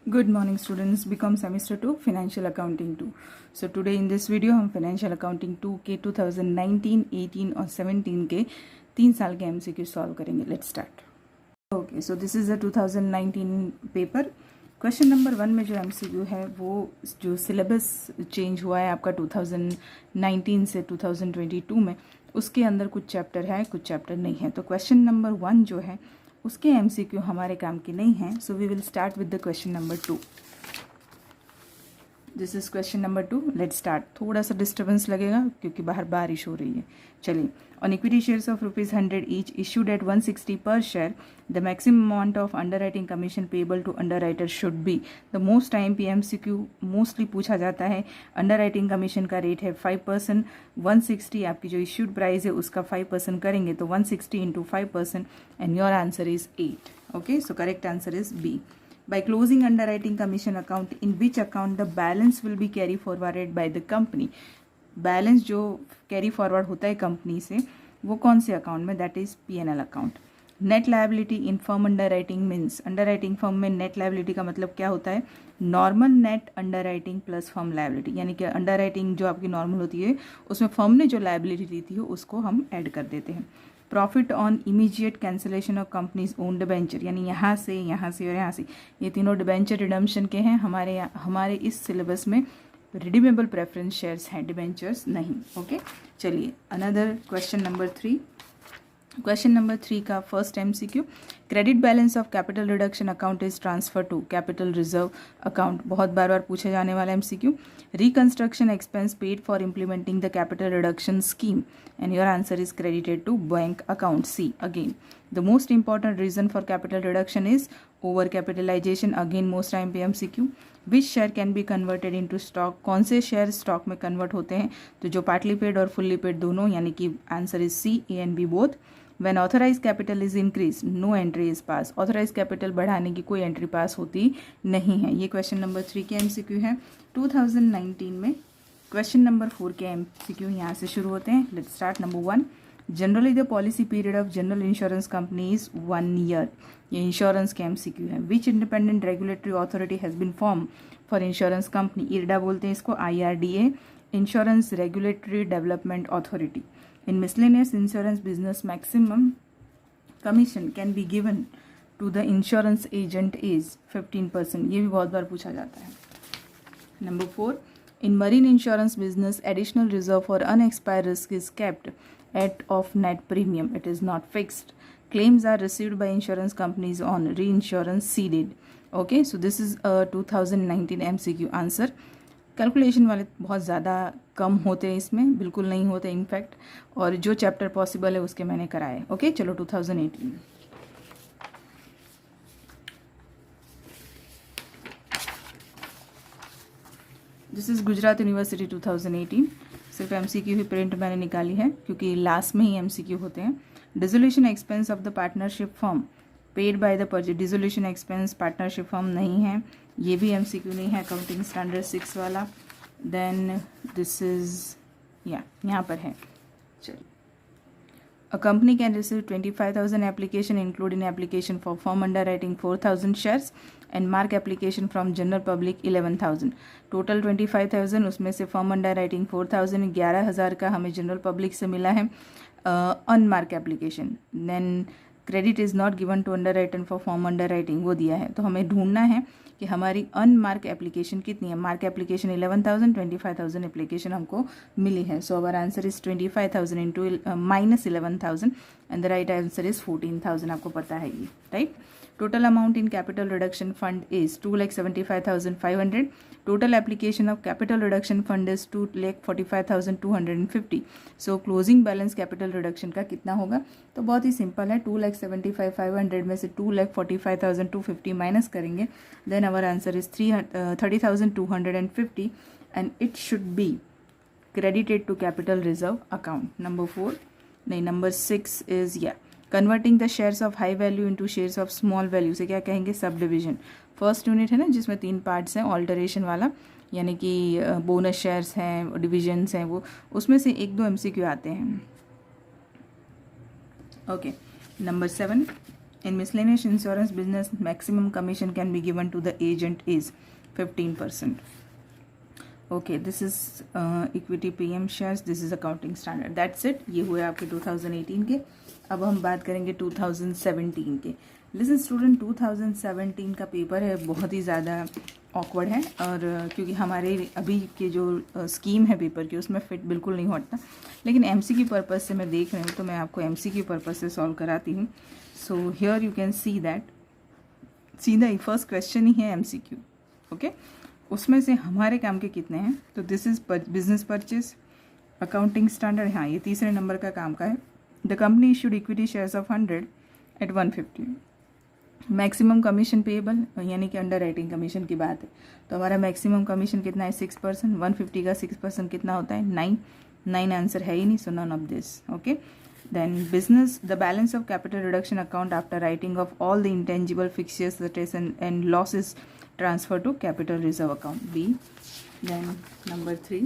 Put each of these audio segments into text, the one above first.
Good morning students, become semester 2 financial accounting 2. So today in this video हम financial accounting 2 के 2019, 18 और 17 के 3 साल के MCQ सॉल्व करेंगे. Let's start. Okay, so this is the 2019 paper. Question number 1 में जो MCQ है वो जो सिलेबस चेंज हुआ है आपका 2019 से 2022 में, उसके अंदर कुछ चैप्टर है कुछ चैप्टर नहीं है. तो क्वेश्चन नंबर 1 जो है उसके MCQ हमारे काम के नहीं हैं. So we will start with the question number 2. This is question number 2. Let's start. थोड़ा सा डिस्टर्बेंस लगेगा क्योंकि बाहर बारिश हो रही है. चलिए. On equity shares of ₹100 each issued at 160 per share, the maximum amount of underwriting commission payable to underwriter should be. The most time MCQ mostly पूछा जाता है. अंडरराइटिंग कमीशन का रेट है 5%. 160 आपकी जो इश्यूड प्राइस है उसका 5% करेंगे तो 160 into 5% and your answer is 8. Okay, so correct answer is B. By closing underwriting commission account, in which account the balance will be carry forwarded by the company. Balance जो carry forward होता है company से वो कौन से account में, that is P&L account. Net liability in firm underwriting means, underwriting firm में net liability का मतलब क्या होता है, normal net underwriting plus firm liability. यानी कि अंडरराइटिंग जो आपकी नॉर्मल होती है उसमें फर्म ने जो लायबिलिटी दी थी उसको हम ऐड कर देते हैं. Profit on immediate cancellation of companies own debenture, यानी यहाँ से और यहाँ से ये तीनों डिबेंचर रिडम्पशन के हैं. हमारे इस सिलेबस में रिडीमेबल प्रेफरेंस शेयर्स हैं, डिबेंचर्स नहीं. ओके, चलिए another question number 3. Question number 3 का first MCQ. Credit balance of capital reduction account is transfer to capital reserve account. बहुत बार पूछे जाने वाला MCQ. Reconstruction expense paid for implementing the capital reduction scheme and your answer is credited to bank account C. Again the most important reason for capital reduction is over capitalization. Again most time पे MCQ. Which share can be converted into stock. कौन से share stock में convert होते हैं, तो जो partly paid और fully paid दोनों, यानी कि answer is C, A and B both. When authorized capital is increased, no entry is passed. Authorized capital बढ़ाने की कोई एंट्री पास होती नहीं है. ये क्वेश्चन नंबर 3 के MCQ है 2019 में. क्वेश्चन नंबर 4 के MCQ यहाँ से शुरू होते हैं. Let's start. Number 1. Generally the policy period of general insurance company is 1 year. ये इंश्योरेंस के MCQ है. Which independent regulatory authority has been form for insurance company. IRDA बोलते हैं इसको, IRDA, insurance regulatory development authority. In miscellaneous insurance business, maximum commission can be given to the insurance agent is 15%. ये भी बहुत बार पूछा जाता है. Number 4. In marine insurance business, additional reserve for unexpired risk is kept at of net premium. It is not fixed. Claims are received by insurance companies on reinsurance ceded. Okay, so this is a 2019 MCQ answer. Calculation वाले बहुत ज़्यादा कम होते हैं इसमें, बिल्कुल नहीं होते in fact, और जो चैप्टर पॉसिबल है उसके मैंने कराए. ओके, चलो 2018. This is Gujarat university 2018. सिर्फ MCQ ही प्रिंट मैंने निकाली है क्योंकि लास्ट में ही MCQ होते हैं. Dissolution expense of the partnership firm paid by the purchase. Dissolution expense partnership firm नहीं है, ये भी MCQ नहीं है, अकाउंटिंग स्टैंडर्ड 6 वाला. देन दिस इज यहाँ पर है. चलिए. A company can receive 25,000 application including application for firm under writing 4,000 shares and mark application from general public 11,000. Total 25,000, उसमें से फर्म अंडर राइटिंग 4,000, 11,000 का हमें जनरल पब्लिक से मिला है unmark application. Then credit is not given to underwriter for form underwriting, वो दिया है. तो हमें ढूंढना है कि हमारी अनमार्क एप्लीकेशन कितनी है. मार्क एप्लीकेशन 11,000, 25,000 एप्लीकेशन हमको मिली है. So our answer is 25,000 into -11,000 and the right answer is 14,000. आपको पता है ये, right. Total amount in capital reduction fund is 2,75,500. Total application of capital reduction fund is 2,45,250. So closing balance capital reduction का कितना होगा, तो बहुत ही सिंपल है. 2,75,500 में से 2,45,250 माइनस करेंगे, then our answer is 30,250 and it should be credited to capital reserve account. Number 4 नहीं, number 6 is converting the shares of high value into shares of small value से क्या कहेंगे, सब डिविजन. फर्स्ट यूनिट है ना जिसमें 3 parts हैं, alteration वाला, यानी कि बोनस शेयर्स हैं, डिविजन्स हैं, वो उसमें से 1-2 MCQ आते हैं. Okay, number 7. In miscellaneous insurance business, maximum commission can be given to the agent is 15%. Okay, this is equity PM shares, this is accounting standard. That's it. ये हुए आपके 2018 के. अब हम बात करेंगे 2017 के. लिसन स्टूडेंट, 2017 का पेपर है बहुत ही ज़्यादा ऑकवर्ड है, और क्योंकि हमारे अभी के जो स्कीम है पेपर की उसमें फिट बिल्कुल नहीं होता, लेकिन MCQ पर्पज़ से मैं देख रही हूँ तो मैं आपको MCQ पर्पज़ से सॉल्व कराती हूँ. So here you can see that सीधा ही फर्स्ट क्वेश्चन ही है MCQ. ओके, उसमें से हमारे काम के कितने हैं, तो this is business purchase, accounting standard. हाँ, ये तीसरे नंबर का काम का है. The company issued equity shares of 100 at 150. Maximum commission payable, यानी कि अंडर राइटिंग कमीशन की बात है, तो हमारा मैक्सिमम कमीशन कितना है 6%. 150 का 6% कितना होता है 9 आंसर है ही नहीं, so none of this. Okay, then business, the balance of capital reduction account after writing off all the intangible fixtures and losses transfer to capital reserve account, B. Then number 3,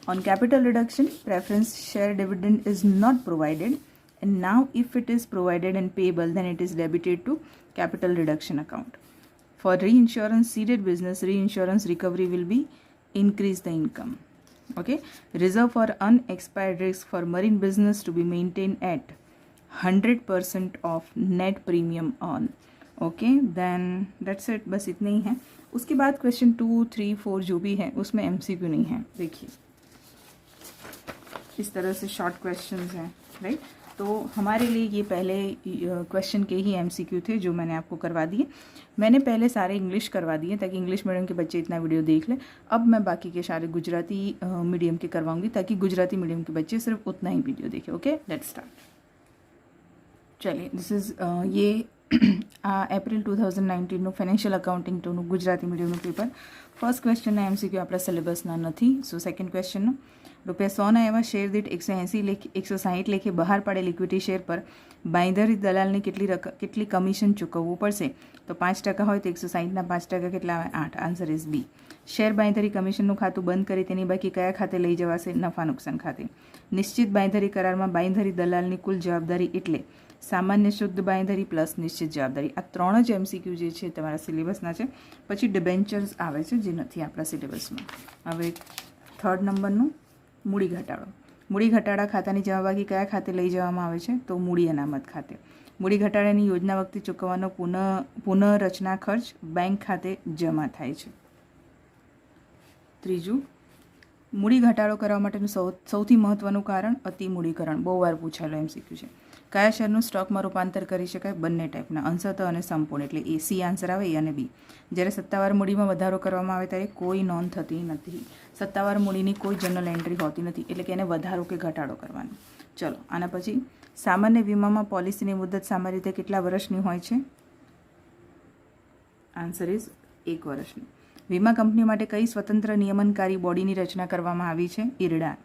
on capital reduction, preference share dividend is not provided, and now if it is provided and payable, then it is debited to capital reduction account. For reinsurance ceded business, reinsurance recovery will be increase the income. Okay, reserve for unexpired risk for marine business to be maintained at 100% of net premium on. Okay, then that's it. बस इतने ही हैं. उसके बाद question 2, 3, 4 जो भी है उसमें MCQ नहीं है. देखिए इस तरह से शॉर्ट क्वेश्चंस हैं, राइट. तो हमारे लिए ये पहले क्वेश्चन के ही MCQ थे जो मैंने आपको करवा दिए. मैंने पहले सारे इंग्लिश करवा दिए ताकि इंग्लिश मीडियम के बच्चे इतना वीडियो देख लें. अब मैं बाकी के सारे गुजराती मीडियम के करवाऊंगी ताकि गुजराती मीडियम के बच्चे सिर्फ उतना ही वीडियो देखें. Okay, let's start. चलिए, दिस इज़ ये એપ્રિલ 2019નું ફાઇનાન્શિયલ અકાઉન્ટિંગ 2નું ગુજરાતી મીડિયમનું પેપર. ફર્સ્ટ ક્વેશ્ચનના MCQ આપણા સિલેબસના નથી. સો સેકન્ડ ક્વેશ્ચનનો, ₹100 એવા શેર દીઠ 160 લેખે બહાર પાડેલ ઇક્વિટી શેર પર બાંયધરી દલાલને કેટલી કમિશન ચૂકવવું પડશે, તો 5% હોય તો 160ના 5% કેટલા આવે 8. Answer is B. શેર બાંયધરી કમિશનનું ખાતું બંધ કરી તેની બાકી કયા ખાતે લઈ જવાશે, નફા નુકસાન ખાતે. નિશ્ચિત બાંયધરી કરારમાં બાંયધરી દલાલની કુલ જવાબદારી એટલે સામાન્ય શુદ્ધ બાંયધરી પ્લસ નિશ્ચિત જવાબદારી. આ 3 જ MCQ જે છે તમારા સિલેબસના છે. પછી ડિબેન્ચર્સ આવે છે જે નથી આપણા સિલેબસમાં. હવે થર્ડ નંબરનું મૂડી ઘટાડો. મૂડી ઘટાડા ખાતાની જવાબદારી કયા ખાતે લઈ જવામાં આવે છે, તો મૂડી અનામત ખાતે. મૂડી ઘટાડાની યોજના વખતે ચૂકવવાનો પુનઃરચના ખર્ચ બેંક ખાતે જમા થાય છે. ત્રીજું, મૂડી ઘટાડો કરવા માટેનું સૌથી મહત્ત્વનું કારણ અતિ મૂડીકરણ. બહુ વાર પૂછાયેલો MCQ છે. કયા શેરનું સ્ટોકમાં રૂપાંતર કરી શકાય, બંને ટાઈપના, અંશતઃ અને સંપૂર્ણ, એટલે એ C આન્સર આવે, A અને B. જ્યારે સત્તાવાર મૂડીમાં વધારો કરવામાં આવે ત્યારે કોઈ નોંધ થતી નથી. સત્તાવાર મૂડીની કોઈ જનરલ એન્ટ્રી હોતી નથી, એટલે કે એને વધારો કે ઘટાડો કરવાનો. ચલો, આના પછી સામાન્ય વીમામાં પોલિસીની મુદત સામાન્ય રીતે કેટલા વર્ષની હોય છે, આન્સર ઇઝ 1 વર્ષની. વીમા કંપની માટે કઈ સ્વતંત્ર નિયમનકારી બોડીની રચના કરવામાં આવી છે, IRDA.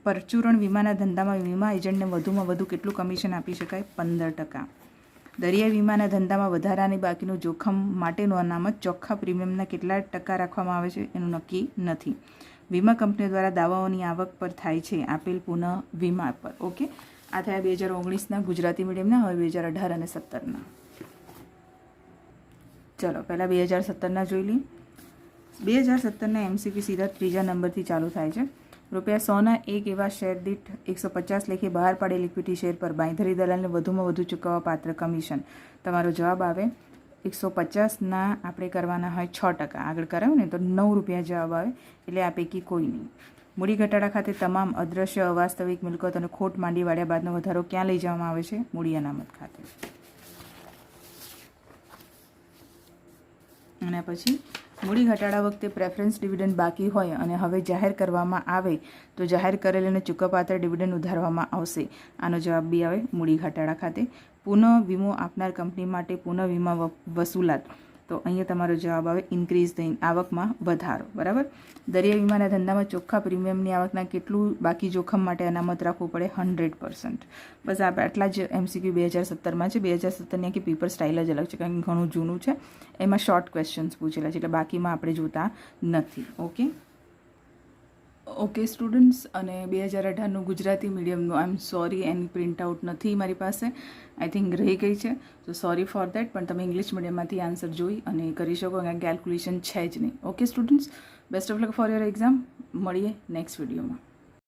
પરચુરણ વીમાના ધંધામાં વીમા એજન્ટને વધુમાં વધુ કેટલું કમિશન આપી શકાય, 15%. દરિયાઈ વીમાના ધંધામાં વધારાની બાકીનું જોખમ માટેનું અનામત ચોખ્ખા પ્રીમિયમના કેટલા ટકા રાખવામાં આવે છે, એનું નક્કી નથી. વીમા કંપનીઓ દ્વારા દાવાઓની આવક પર થાય છે આપેલ પુનઃ વીમા પર. ઓકે, આ થયા 2019ના ગુજરાતી મીડિયમના. હવે 2018 અને 17ના. ચલો પહેલાં 2017ના જોઈ લઈએ. 2017ના MCQ સીધા ત્રીજા નંબરથી ચાલુ થાય છે. ₹100ના એક એવા શેર દીઠ 150 લેખે બહાર પાડેલ ઇક્વિટી શેર પર બાંયધરી દલાલને વધુમાં વધુ ચૂકવવા પાત્ર કમિશન. તમારો જવાબ આવે 150ના આપણે કરવાના હોય 6%. આગળ કરાવ્યું ને તો ₹9 જવાબ આવે, એટલે આ પૈકી કોઈ નહીં. મૂડી ઘટાડા ખાતે તમામ અદ્રશ્ય અવાસ્તવિક મિલકત અને ખોટ માંડી વાળ્યા બાદનો વધારો ક્યાં લઈ જવામાં આવે છે, મૂડી અનામત ખાતે. અને પછી મૂડી ઘટાડા વખતે પ્રેફરન્સ ડિવિડન્ડ બાકી હોય અને હવે જાહેર કરવામાં આવે તો જાહેર કરેલ અને ચૂકવપાત્ર ડિવિડન્ડ ઉધારવામાં આવશે. આનો જવાબ બી આવે, મૂડી ઘટાડા ખાતે. પુનઃ વીમો આપનાર કંપની માટે પુનઃ વીમા વસૂલાત, તો અહીંયા તમારો જવાબ આવે ઇન્ક્રીઝ ધ આવકમાં વધારો. બરાબર. દરિયા વીમાના ધંધામાં ચોખ્ખા પ્રીમિયમની આવકના કેટલું બાકી જોખમ માટે અનામત રાખવું પડે, 100%. બસ આટલા જ MCQ 2017માં છે. 2017ની આખી પેપર સ્ટાઇલ જ અલગ છે કારણ કે ઘણું જૂનું છે. એમાં શોર્ટ ક્વેશ્ચન્સ પૂછેલા છે એટલે બાકીમાં આપણે જોતા નથી. ઓકે ઓકે સ્ટુડન્ટ્સ, અને 2018નું ગુજરાતી મીડિયમનું આઈ એમ સોરી, એની પ્રિન્ટ આઉટ નથી મારી પાસે, આઈ થિંક રહી ગઈ છે, તો સોરી ફોર દેટ. પણ તમે ઇંગ્લિશ મીડિયમમાંથી આન્સર જોઈ અને કરી શકો, કારણ કે કેલ્ક્યુલેશન છે જ નહીં. Okay students, best of luck for your exam. મળીએ નેક્સ્ટ વિડીયોમાં.